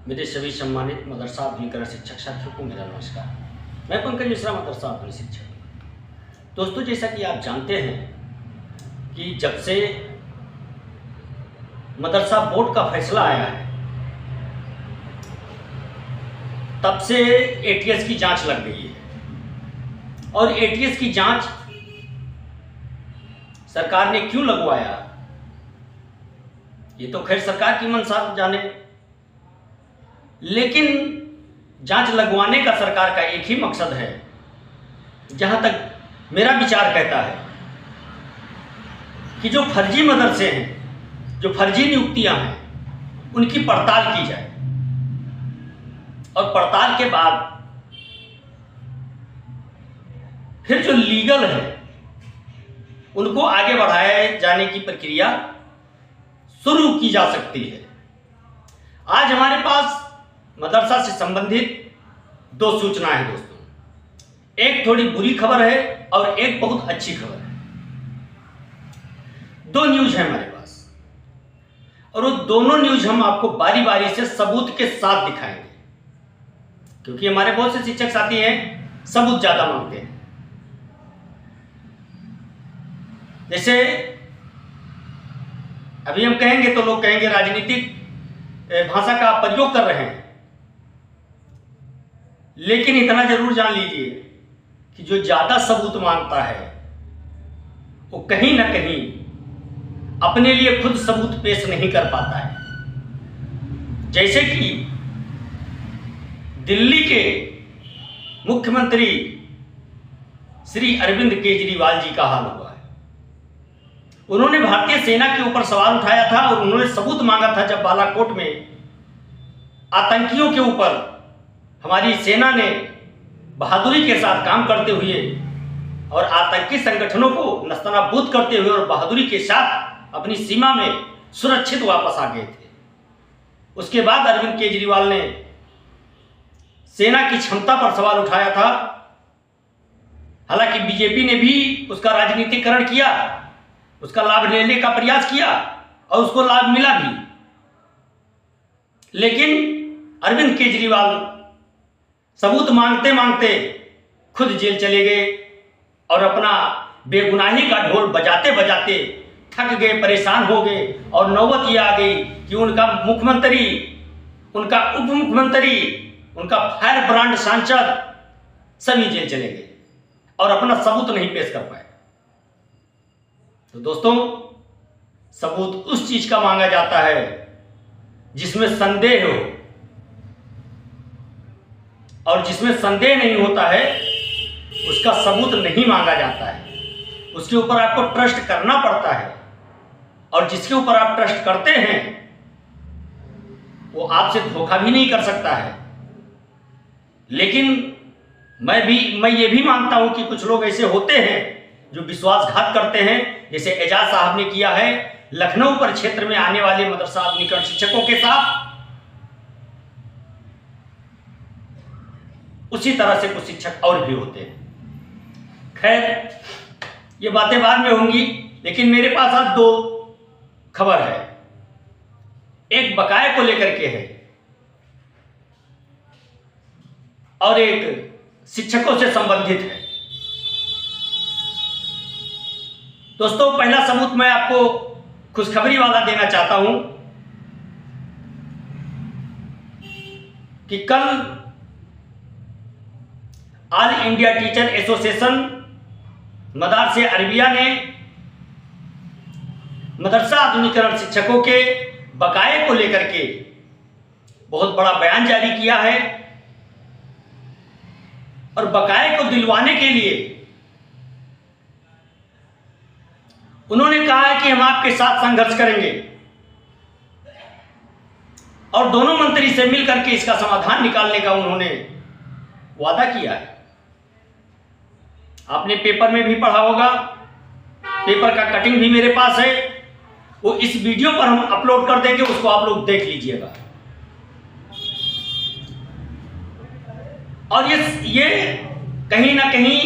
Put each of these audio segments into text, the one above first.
मेरे सभी सम्मानित मदरसा आधुनिकरण शिक्षक साथियों को मेरा नमस्कार। मैं पंकज मिश्रा, मदरसा आधुनिक शिक्षक। दोस्तों, जैसा कि आप जानते हैं कि जब से मदरसा बोर्ड का फैसला आया है तब से एटीएस की जांच लग गई है। और एटीएस की जांच सरकार ने क्यों लगवाया, ये तो खैर सरकार की मंशा जाने, लेकिन जांच लगवाने का सरकार का एक ही मकसद है, जहां तक मेरा विचार कहता है कि जो फर्जी मदरसे हैं, जो फर्जी नियुक्तियां हैं, उनकी पड़ताल की जाए और पड़ताल के बाद फिर जो लीगल है उनको आगे बढ़ाए जाने की प्रक्रिया शुरू की जा सकती है। आज हमारे पास मदरसा से संबंधित दो सूचना है दोस्तों। एक थोड़ी बुरी खबर है और एक बहुत अच्छी खबर है। दो न्यूज है हमारे पास और वो दोनों न्यूज हम आपको बारी बारी से सबूत के साथ दिखाएंगे, क्योंकि हमारे बहुत से शिक्षक साथी हैं सबूत ज्यादा मांगते हैं। जैसे अभी हम कहेंगे तो लोग कहेंगे राजनीतिक भाषा का प्रयोग कर रहे हैं, लेकिन इतना जरूर जान लीजिए कि जो ज्यादा सबूत मांगता है वो कहीं ना कहीं अपने लिए खुद सबूत पेश नहीं कर पाता है। जैसे कि दिल्ली के मुख्यमंत्री श्री अरविंद केजरीवाल जी का हाल हुआ है। उन्होंने भारतीय सेना के ऊपर सवाल उठाया था और उन्होंने सबूत मांगा था जब बालाकोट में आतंकियों के ऊपर हमारी सेना ने बहादुरी के साथ काम करते हुए और आतंकी संगठनों को नस्तनाबूद करते हुए और बहादुरी के साथ अपनी सीमा में सुरक्षित वापस आ गए थे। उसके बाद अरविंद केजरीवाल ने सेना की क्षमता पर सवाल उठाया था। हालांकि बीजेपी ने भी उसका राजनीतिकरण किया, उसका लाभ लेने का प्रयास किया और उसको लाभ मिला भी, लेकिन अरविंद केजरीवाल सबूत मांगते मांगते खुद जेल चले गए और अपना बेगुनाही का ढोल बजाते बजाते थक गए, परेशान हो गए और नौबत ये आ गई कि उनका मुख्यमंत्री, उनका उप मुख्यमंत्री, उनका फायर ब्रांड सांसद सभी जेल चले गए और अपना सबूत नहीं पेश कर पाए। तो दोस्तों, सबूत उस चीज का मांगा जाता है जिसमें संदेह हो, और जिसमें संदेह नहीं होता है उसका सबूत नहीं मांगा जाता है। उसके ऊपर आपको ट्रस्ट करना पड़ता है और जिसके ऊपर आप ट्रस्ट करते हैं वो आपसे धोखा भी नहीं कर सकता है। लेकिन मैं ये भी मानता हूं कि कुछ लोग ऐसे होते हैं जो विश्वासघात करते हैं, जैसे एजाज साहब ने किया है लखनऊ पर क्षेत्र में आने वाले मदरसा आधुनिकरण शिक्षकों के साथ। उसी तरह से कुछ शिक्षक और भी होते हैं। खैर, ये बातें बाद में होंगी, लेकिन मेरे पास आज दो खबर है। एक बकाये को लेकर के है और एक शिक्षकों से संबंधित है। दोस्तों, पहला सबूत मैं आपको खुशखबरी वाला देना चाहता हूं कि कल ऑल इंडिया टीचर एसोसिएशन मदारसे अरबिया ने मदरसा आधुनिकरण शिक्षकों के बकाये को लेकर के बहुत बड़ा बयान जारी किया है और बकाये को दिलवाने के लिए उन्होंने कहा है कि हम आपके साथ संघर्ष करेंगे और दोनों मंत्री से मिलकर के इसका समाधान निकालने का उन्होंने वादा किया है। आपने पेपर में भी पढ़ा होगा, पेपर का कटिंग भी मेरे पास है, वो इस वीडियो पर हम अपलोड कर देंगे, उसको आप लोग देख लीजिएगा। और ये कहीं ना कहीं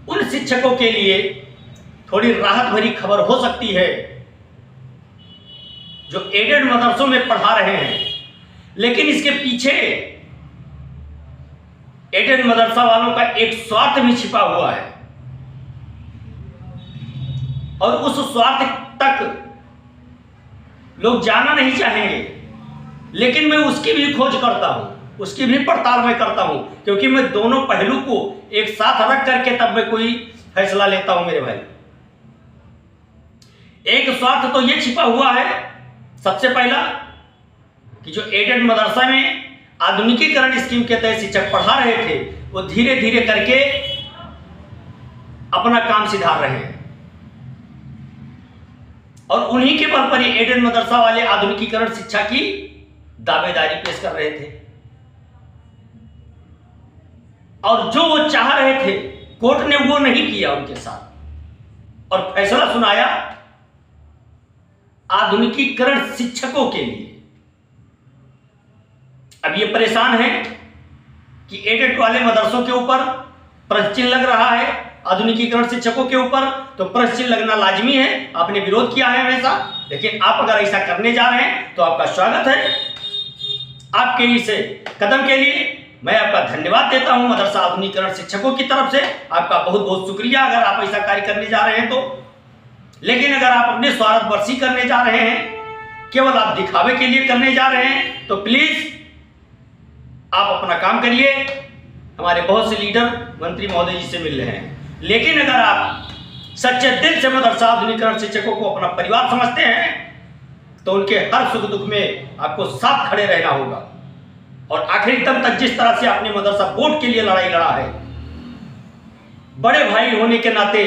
उन शिक्षकों के लिए थोड़ी राहत भरी खबर हो सकती है जो एडेड मदरसों में पढ़ा रहे हैं, लेकिन इसके पीछे एडेड मदरसा वालों का एक स्वार्थ भी छिपा हुआ है और उस स्वार्थ तक लोग जाना नहीं चाहेंगे, लेकिन मैं उसकी भी खोज करता हूं, उसकी भी पड़ताल मैं करता हूं, क्योंकि मैं दोनों पहलू को एक साथ रख करके तब मैं कोई फैसला लेता हूं मेरे भाई। एक स्वार्थ तो यह छिपा हुआ है सबसे पहला कि जो एडेड मदरसा में आधुनिकीकरण स्कीम के तहत शिक्षक पढ़ा रहे थे वो धीरे धीरे करके अपना काम सुधार रहे हैं और उन्हीं के बल पर ही एडेड मदरसा वाले आधुनिकीकरण शिक्षा की दावेदारी पेश कर रहे थे और जो वो चाह रहे थे कोर्ट ने वो नहीं किया उनके साथ और फैसला सुनाया आधुनिकीकरण शिक्षकों के लिए। अब ये परेशान है कि एडेड वाले मदरसों के ऊपर प्रश्न चिन्ह लग रहा है, आधुनिकीकरण शिक्षकों के ऊपर तो प्रश्न चिन्ह लगना लाजमी है। आपने विरोध किया है हमेशा, लेकिन आप अगर ऐसा करने जा रहे हैं तो आपका स्वागत है। आपके इस कदम के लिए मैं आपका धन्यवाद देता हूं मदरसा आधुनिकीकरण शिक्षकों की तरफ से। आपका बहुत बहुत शुक्रिया अगर आप ऐसा कार्य करने जा रहे हैं तो। लेकिन अगर आप अपने स्वार्थवर्षी करने जा रहे हैं, केवल आप दिखावे के लिए करने जा रहे हैं, तो प्लीज आप अपना काम करिए। हमारे बहुत से लीडर मंत्री महोदय जी से मिल रहे हैं, लेकिन अगर आप सच्चे दिल से मदरसा आधुनिकीकरण शिक्षकों को अपना परिवार समझते हैं तो उनके हर सुख दुख में आपको साथ खड़े रहना होगा और आखिरी दम तक जिस तरह से आपने मदरसा बोर्ड के लिए लड़ाई लड़ा है, बड़े भाई होने के नाते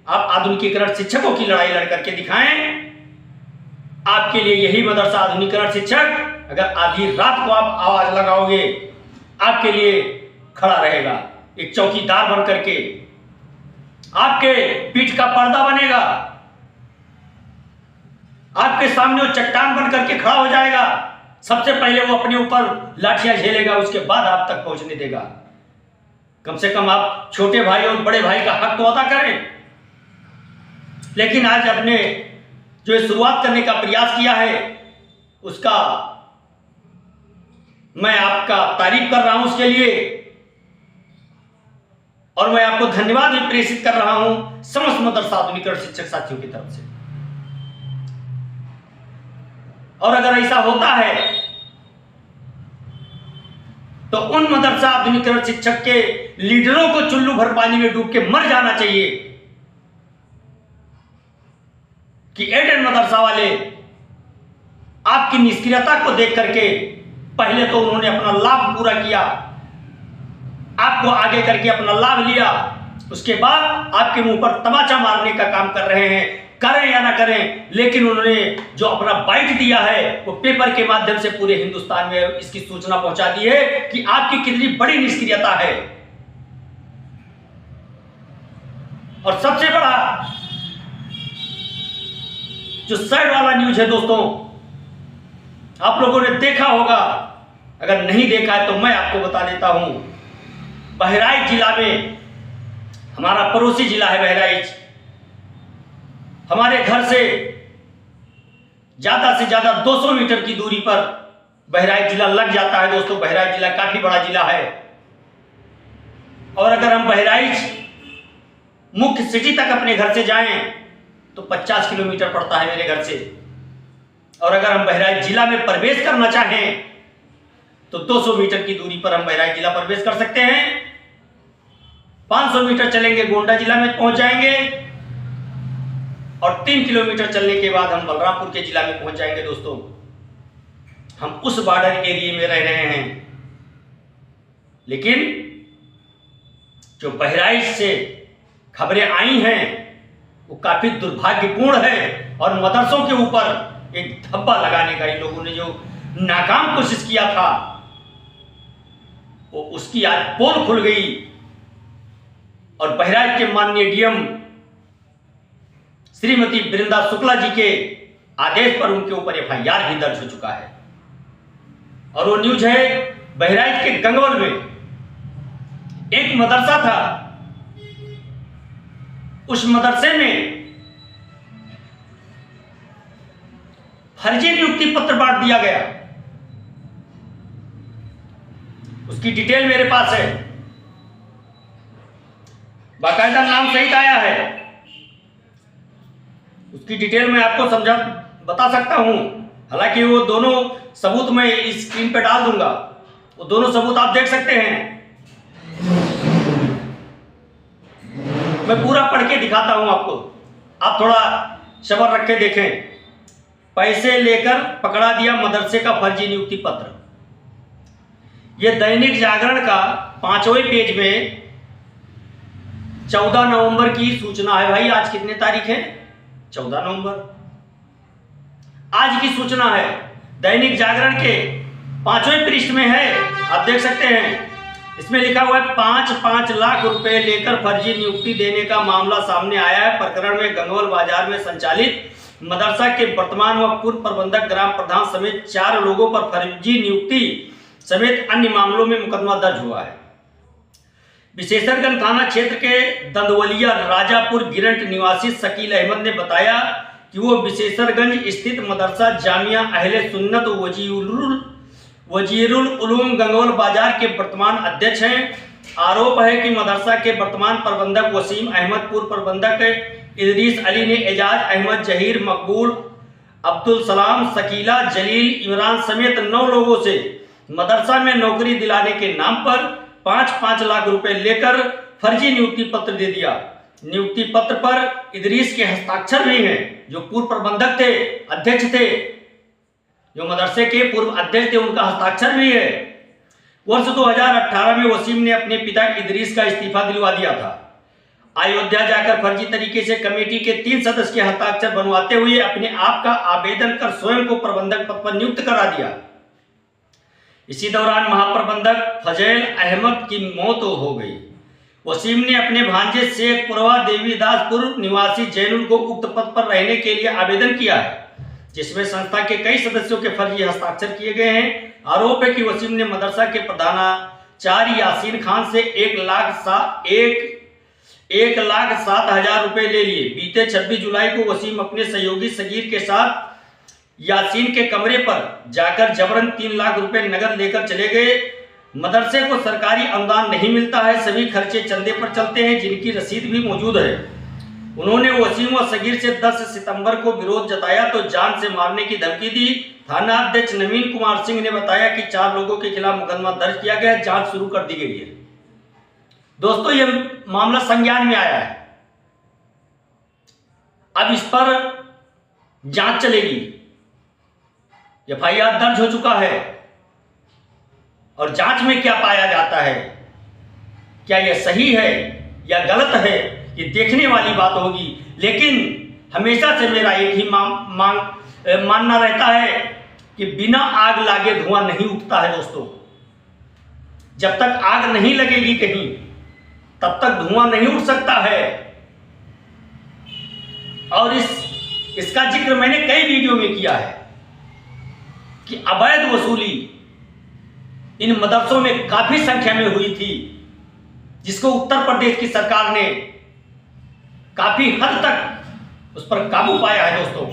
आप आधुनिकीकरण शिक्षकों की लड़ाई लड़ करके दिखाएं। आपके लिए यही मदरसा आधुनिकीकरण शिक्षक अगर आधी रात को आप आवाज लगाओगे आपके लिए खड़ा रहेगा, एक चौकीदार बन करके आपके पीठ का पर्दा बनेगा, आपके सामने वो चट्टान बन करके खड़ा हो जाएगा। सबसे पहले वो अपने ऊपर लाठियां झेलेगा, उसके बाद आप तक पहुंचने देगा। कम से कम आप छोटे भाई और बड़े भाई का हक तो अदा करें। लेकिन आज आपने जो शुरुआत करने का प्रयास किया है उसका मैं आपका तारीफ कर रहा हूं उसके लिए, और मैं आपको धन्यवाद भी प्रेषित कर रहा हूं समस्त मदरसा आधुनिकीकरण शिक्षक साथियों की तरफ से। और अगर ऐसा होता है तो उन मदरसा आधुनिकीकरण शिक्षक के लीडरों को चुल्लू भर पानी में डूब के मर जाना चाहिए कि एडेड मदरसा वाले आपकी निष्क्रियता को देख करके पहले तो उन्होंने अपना लाभ पूरा किया, आपको आगे करके अपना लाभ लिया, उसके बाद आपके मुंह पर तमाचा मारने का काम कर रहे हैं। करें या ना करें, लेकिन उन्होंने जो अपना बाइट दिया है वो पेपर के माध्यम से पूरे हिंदुस्तान में इसकी सूचना पहुंचा दी है कि आपकी कितनी बड़ी निष्क्रियता है। और सबसे बड़ा जो सैड वाला न्यूज है दोस्तों, आप लोगों ने देखा होगा, अगर नहीं देखा है तो मैं आपको बता देता हूं। बहराइच जिला में, हमारा पड़ोसी जिला है बहराइच, हमारे घर से ज्यादा से ज्यादा 200 मीटर की दूरी पर बहराइच जिला लग जाता है दोस्तों। बहराइच जिला काफी बड़ा जिला है और अगर हम बहराइच मुख्य सिटी तक अपने घर से जाएं तो 50 किलोमीटर पड़ता है मेरे घर से, और अगर हम बहराइच जिला में प्रवेश करना चाहें तो 200 मीटर की दूरी पर हम बहराइच जिला प्रवेश कर सकते हैं। 500 मीटर चलेंगे गोंडा जिला में पहुंच जाएंगे और 3 किलोमीटर चलने के बाद हम बलरामपुर के जिला में पहुंच जाएंगे दोस्तों। हम उस बॉर्डर एरिया में रह रहे हैं, लेकिन जो बहराइच से खबरें आई हैं वो काफी दुर्भाग्यपूर्ण है और मदरसों के ऊपर एक धब्बा लगाने का इन लोगों ने जो नाकाम कोशिश किया था वो उसकी आज पोल खुल गई और बहराइच के माननीय डीएम श्रीमती वृंदा शुक्ला जी के आदेश पर उनके ऊपर एफआईआर भी दर्ज हो चुका है। और वो न्यूज है बहराइच के गंगवल में एक मदरसा था, उस मदरसे में फर्जी नियुक्ति पत्र बांट दिया गया उसकी डिटेल मेरे पास है, बाकायदा नाम सहित आया है। उसकी डिटेल मैं आपको समझा बता सकता हूं। हालांकि वो दोनों सबूत मैं इस स्क्रीन पे डाल दूंगा, वो दोनों सबूत आप देख सकते हैं। मैं पूरा पढ़ के दिखाता हूं आपको, आप थोड़ा सब्र रख के देखें। पैसे लेकर पकड़ा दिया मदरसे का फर्जी नियुक्ति पत्र। यह दैनिक जागरण का 5वें पेज में 14 नवंबर की सूचना है। भाई आज कितने तारीख है? 14 नवंबर आज की सूचना है। दैनिक जागरण के 5वें पृष्ठ में है, आप देख सकते हैं। इसमें लिखा हुआ है 5-5 लाख रुपए लेकर फर्जी नियुक्ति देने का मामला सामने आया है। प्रकरण में गंगौल बाजार में संचालित मदरसा के वर्तमान व पूर्व प्रबंधक, ग्राम प्रधान समेत 4 लोगों पर फर्जी नियुक्ति समेत अन्य मामलों में मुकदमा दर्ज हुआ है। विशेषरगंज थाना क्षेत्र के दंदवलिया राजापुर गिरंट निवासी शकील अहमद ने बताया कि वो विशेषरगंज स्थित मदरसा जामिया अहले सुन्नत वजीरुल उलूम गंगौल बाजार के वर्तमान अध्यक्ष हैं। आरोप है कि मदरसा के वर्तमान प्रबंधक वसीम अहमद, पूर्व प्रबंधक इदरीस अली ने एजाज अहमद, जहीर, मकबूल, अब्दुल सलाम, शकीला, जलील, इमरान समेत 9 लोगों से मदरसा में नौकरी दिलाने के नाम पर 5-5 लाख रुपए लेकर फर्जी नियुक्ति पत्र दे दिया। नियुक्ति पत्र पर इदरीस के हस्ताक्षर भी हैं, जो पूर्व प्रबंधक थे, अध्यक्ष थे, जो मदरसे के पूर्व अध्यक्ष थे, उनका हस्ताक्षर भी है। वर्ष 2018 में वसीम ने अपने पिता इदरीस का इस्तीफा दिलवा दिया था। अयोध्या जाकर फर्जी तरीके से कमेटी के 3 सदस्य के हस्ताक्षर बनवाते हुए अपने आप का आवेदन कर स्वयं को प्रबंधक पद पर नियुक्त करा दिया। इसी दौरान महाप्रबंधक फजैल अहमद की मौत हो गई। वसीम ने अपने भांजे शेख पुरवा देवीदासपुर निवासी जैनुल को उक्त पद पर रहने के लिए आवेदन किया है, जिसमें संस्था के कई सदस्यों के फर्जी हस्ताक्षर किए गए हैं। आरोप है कि वसीम ने मदरसा के प्रधानाचार्य यासीन खान से 1,07,000 रुपए ले लिए। बीते 26 जुलाई को वसीम अपने सहयोगी सगीर के साथ यासीन के कमरे पर जाकर जबरन 3 लाख रुपए नगद लेकर चले गए। मदरसे को सरकारी अनुदान नहीं मिलता है, सभी खर्चे चंदे पर चलते हैं, जिनकी रसीद भी मौजूद है। उन्होंने वसीम और सगीर से 10 सितंबर को विरोध जताया तो जान से मारने की धमकी दी। थाना अध्यक्ष नवीन कुमार सिंह ने बताया कि 4 लोगों के खिलाफ मुकदमा दर्ज किया गया है, जांच शुरू कर दी गई है। दोस्तों, यह मामला संज्ञान में आया है, अब इस पर जांच चलेगी। एफआईआर दर्ज हो चुका है और जांच में क्या पाया जाता है, क्या यह सही है या गलत है, ये देखने वाली बात होगी। लेकिन हमेशा से मेरा एक ही मानना रहता है कि बिना आग लागे धुआं नहीं उठता है। दोस्तों, जब तक आग नहीं लगेगी कहीं, तब तक धुआं नहीं उठ सकता है। और इसका जिक्र मैंने कई वीडियो में किया है कि अवैध वसूली इन मदरसों में काफी संख्या में हुई थी, जिसको उत्तर प्रदेश की सरकार ने काफी हद तक उस पर काबू पाया है। दोस्तों,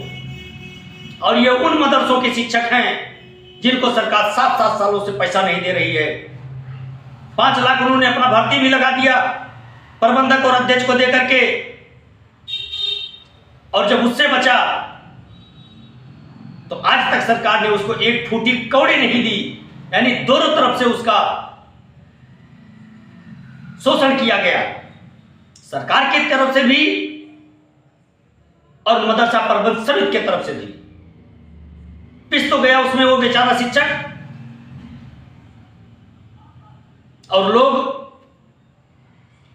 और ये उन मदरसों के शिक्षक हैं जिनको सरकार 7-7 सालों से पैसा नहीं दे रही है। 5 लाख उन्होंने अपना भर्ती भी लगा दिया प्रबंधक और अध्यक्ष को देकर के, और जब उससे बचा तो आज तक सरकार ने उसको एक फूटी कौड़ी नहीं दी। यानी दोनों तरफ से उसका शोषण किया गया, सरकार की तरफ से भी और मदरसा प्रबंधन समिति की तरफ से भी। पिस तो गया उसमें वो बेचारा शिक्षक, और लोग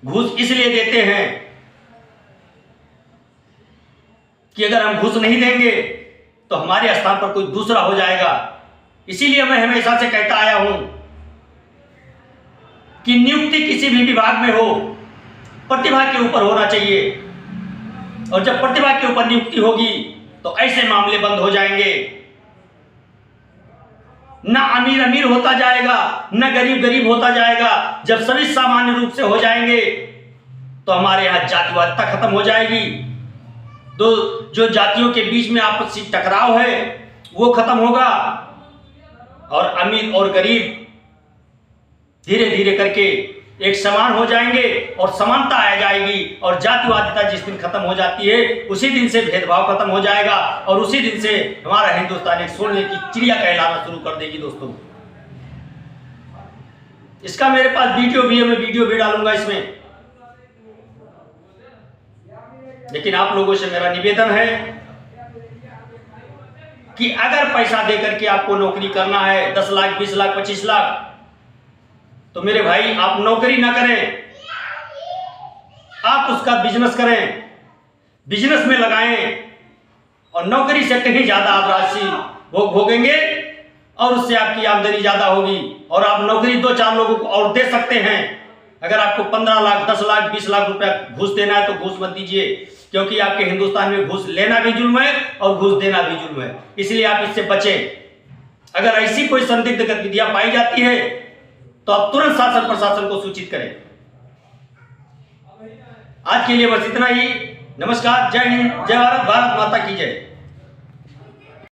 घूस इसलिए देते हैं कि अगर हम घूस नहीं देंगे तो हमारे स्थान पर कोई दूसरा हो जाएगा। इसीलिए मैं हमेशा से कहता आया हूं कि नियुक्ति किसी भी विभाग में हो, प्रतिभा के ऊपर होना चाहिए, और जब प्रतिभा के ऊपर नियुक्ति होगी तो ऐसे मामले बंद हो जाएंगे। ना अमीर अमीर होता जाएगा, ना गरीब गरीब होता जाएगा। जब सभी सामान्य रूप से हो जाएंगे तो हमारे यहां जातिवादिता खत्म हो जाएगी। जो जातियों के बीच में आपसी टकराव है वो खत्म होगा, और अमीर और गरीब धीरे धीरे करके एक समान हो जाएंगे और समानता आ जाएगी, और जातिवादिता जिस दिन खत्म हो जाती है उसी दिन से भेदभाव खत्म हो जाएगा, और उसी दिन से हमारा हिंदुस्तान एक सोने की चिड़िया कहलाना शुरू कर देगी। दोस्तों, इसका मेरे पास वीडियो भी है, मैं वीडियो भी डालूंगा इसमें। लेकिन आप लोगों से मेरा निवेदन है कि अगर पैसा देकर के आपको नौकरी करना है 10 लाख 20 लाख 25 लाख, तो मेरे भाई आप नौकरी ना करें, आप उसका बिजनेस करें, बिजनेस में लगाएं, और नौकरी से कहीं ज्यादा आप राशि भोगेंगे और उससे आपकी आमदनी ज्यादा होगी, और आप नौकरी 2-4 लोगों को और दे सकते हैं। अगर आपको 15 लाख 10 लाख 20 लाख रुपया घूस देना है तो घूस मत दीजिए, क्योंकि आपके हिंदुस्तान में घूस लेना भी जुल्म है और घूस देना भी जुल्म है, इसलिए आप इससे बचें। अगर ऐसी कोई संदिग्ध गतिविधियां पाई जाती है तो आप तुरंत शासन प्रशासन को सूचित करें। आज के लिए बस इतना ही। नमस्कार, जय हिंद, जय भारत, भारत माता की जय।